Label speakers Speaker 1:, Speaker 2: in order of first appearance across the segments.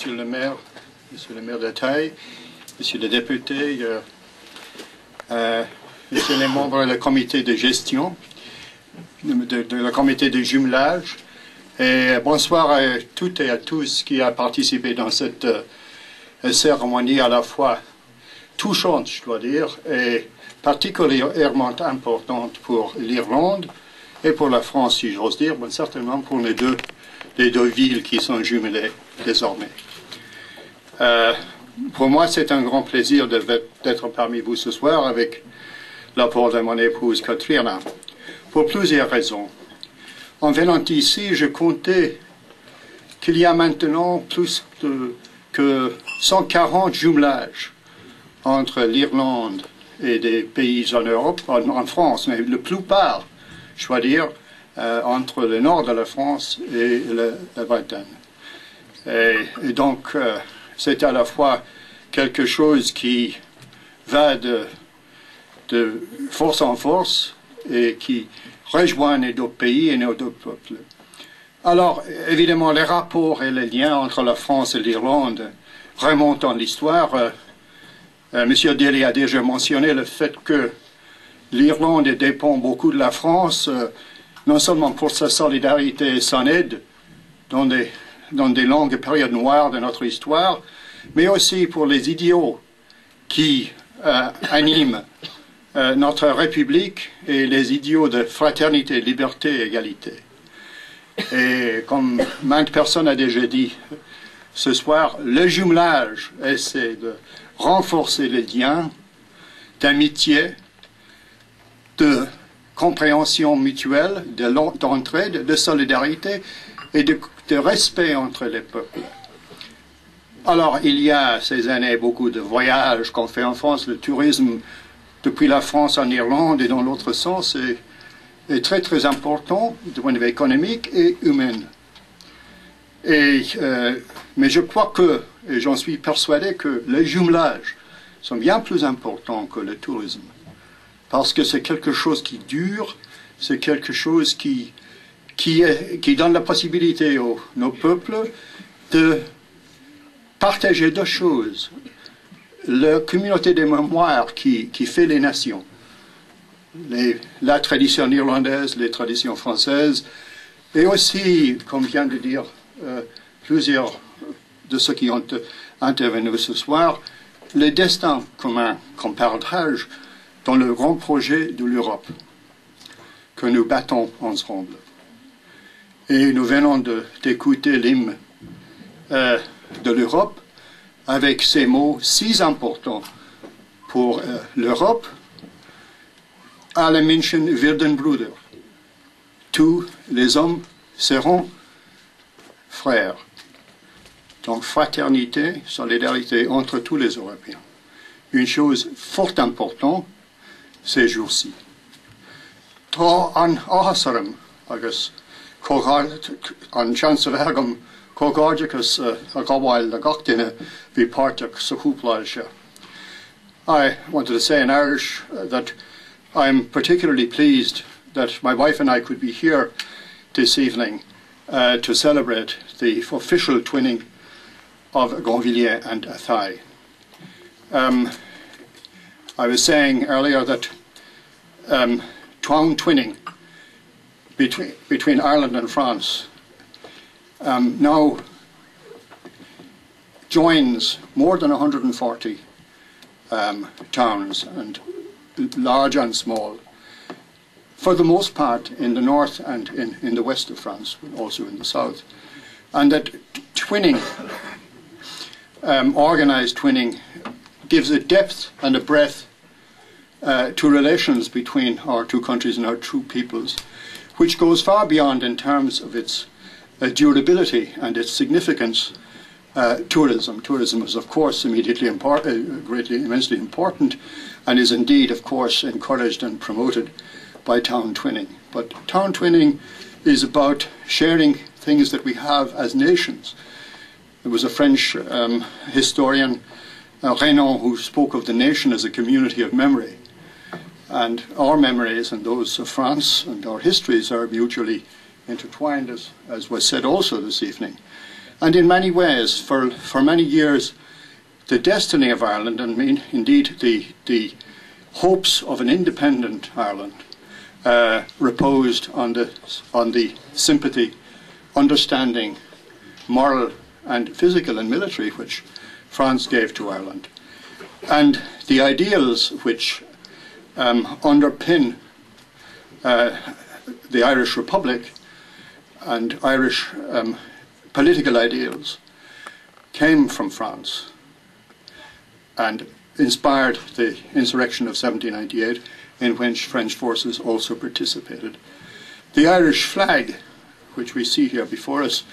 Speaker 1: Monsieur le maire d'Athy, Monsieur le député, Messieurs les membres du comité de gestion, de le comité de jumelage, et bonsoir à toutes et à tous qui ont participé dans cette cérémonie à la fois touchante, je dois dire, et particulièrement importante pour l'Irlande et pour la France, si j'ose dire, mais certainement pour les deux villes qui sont jumelées désormais. Pour moi, c'est un grand plaisir d'être parmi vous ce soir avec l'apport de mon épouse Katrina, pour plusieurs raisons. En venant ici, je comptais qu'il y a maintenant plus que 140 jumelages entre l'Irlande et des pays en Europe, en France, mais la plupart, je dois dire, entre le nord de la France et la Bretagne. Et donc, c'est à la fois quelque chose qui va de force en force et qui rejoint nos deux pays et nos deux peuples. Alors, évidemment, les rapports et les liens entre la France et l'Irlande remontent dans l'histoire. Monsieur Daly a déjà mentionné le fait que l'Irlande dépend beaucoup de la France, non seulement pour sa solidarité et son aide dans des longues périodes noires de notre histoire, mais aussi pour les idéaux qui animent notre République et les idéaux de fraternité, liberté et égalité. Et comme maintes personnes ont déjà dit ce soir, le jumelage essaie de renforcer les liens d'amitié, de compréhension mutuelle, d'entraide, de solidarité et de respect entre les peuples. Alors, il y a ces années beaucoup de voyages qu'on fait en France, le tourisme depuis la France en Irlande et dans l'autre sens est très très important du point de vue économique et humain. Mais je crois et j'en suis persuadé que les jumelages sont bien plus importants que le tourisme. Parce que c'est quelque chose qui dure, c'est quelque chose qui donne la possibilité à nos peuples de partager deux choses. La communauté des mémoires qui fait les nations, la tradition irlandaise, les traditions françaises, et aussi, comme vient de dire plusieurs de ceux qui ont intervenu ce soir, le destin commun qu'on partage dans le grand projet de l'Europe que nous battons ensemble. Et nous venons d'écouter l'hymne de l'Europe avec ces mots si importants pour l'Europe. Alle Menschen werden Brüder. Tous les hommes seront frères. Donc fraternité, solidarité entre tous les Européens. Une chose fort importante ces jours-ci. Tá an áhasarm agus an chancellorgam cógáidechas a gábháil a gachtaine bhí páirteach sa chúpláil se. I wanted to say in Irish that I'm particularly pleased that my wife and I could be here this evening to celebrate the official twinning of Grandvilliers and Athy. I was saying earlier that town twinning between Ireland and France now joins more than 140 towns, and large and small, for the most part in the north and in the west of France, but also in the south. And that twinning, organized twinning, gives a depth and a breadth to relations between our two countries and our two peoples, which goes far beyond in terms of its durability and its significance. Tourism. Tourism is, of course, immensely important, and is indeed, of course, encouraged and promoted by town twinning. But town twinning is about sharing things that we have as nations. There was a French historian, Renan, who spoke of the nation as a community of memory. And our memories and those of France and our histories are mutually intertwined, as was said also this evening. And in many ways, for many years, the destiny of Ireland, and indeed the hopes of an independent Ireland, reposed on the sympathy, understanding, moral and physical and military which France gave to Ireland. And the ideals which underpin the Irish Republic and Irish political ideals came from France and inspired the insurrection of 1798, in which French forces also participated. The Irish flag, which we see here before us,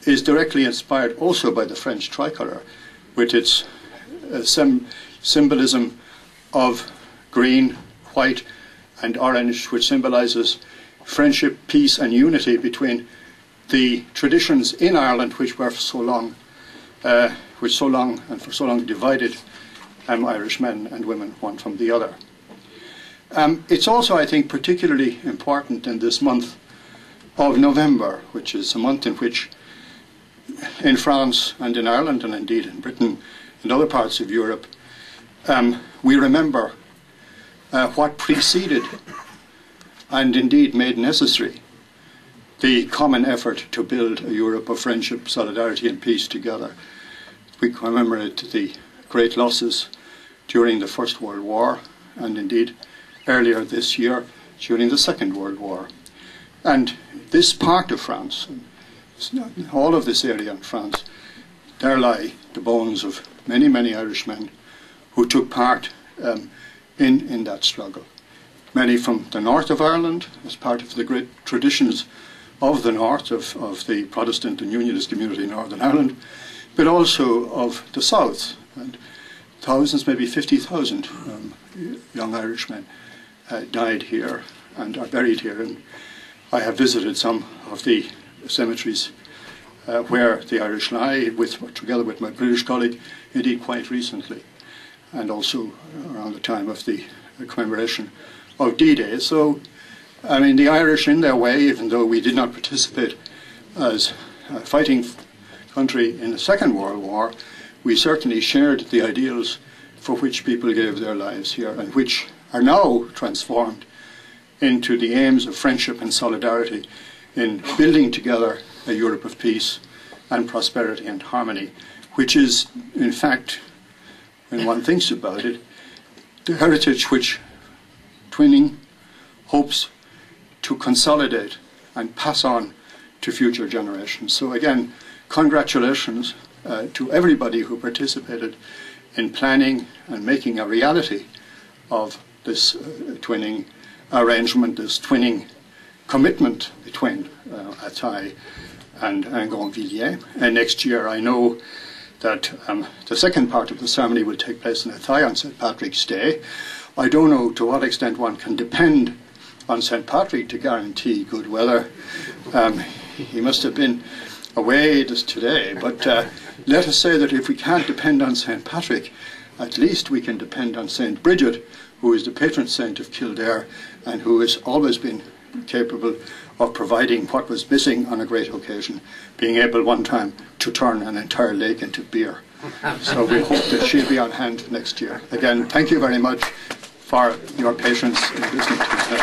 Speaker 1: is directly inspired also by the French tricolour, with its symbolism of green, white and orange, which symbolises friendship, peace and unity between the traditions in Ireland which were for so long divided Irish men and women one from the other. It's also, I think, particularly important in this month of November, which is a month in which in France and in Ireland and indeed in Britain and other parts of Europe, we remember what preceded and indeed made necessary the common effort to build a Europe of friendship, solidarity and peace together. We commemorate the great losses during the First World War and indeed earlier this year during the Second World War. And this part of France, all of this area in France, there lie the bones of many, many Irishmen who took part in that struggle. Many from the north of Ireland, as part of the great traditions of the north, of the Protestant and Unionist community in Northern Ireland, but also of the south. And thousands, maybe 50,000 young Irishmen died here and are buried here. And I have visited some of the cemeteries where the Irish lie, together with my British colleague, indeed quite recently, and also around the time of the commemoration of D-Day. So, I mean, the Irish in their way, even though we did not participate as a fighting country in the Second World War, we certainly shared the ideals for which people gave their lives here and which are now transformed into the aims of friendship and solidarity in building together a Europe of peace and prosperity and harmony, which is, in fact, when one thinks about it, the heritage which Twinning hopes to consolidate and pass on to future generations. So again, congratulations to everybody who participated in planning and making a reality of this twinning arrangement, this twinning commitment between Athy and Grandvilliers. And next year I know that the second part of the ceremony will take place in Athy on St. Patrick's Day. I don't know to what extent one can depend on St. Patrick to guarantee good weather. He must have been away just today, but let us say that if we can't depend on St. Patrick, at least we can depend on St. Bridget, who is the patron saint of Kildare and who has always been capable of providing what was missing on a great occasion, being able one time to turn an entire lake into beer. So we hope that she'll be on hand next year. Again, thank you very much for your patience in listening to us.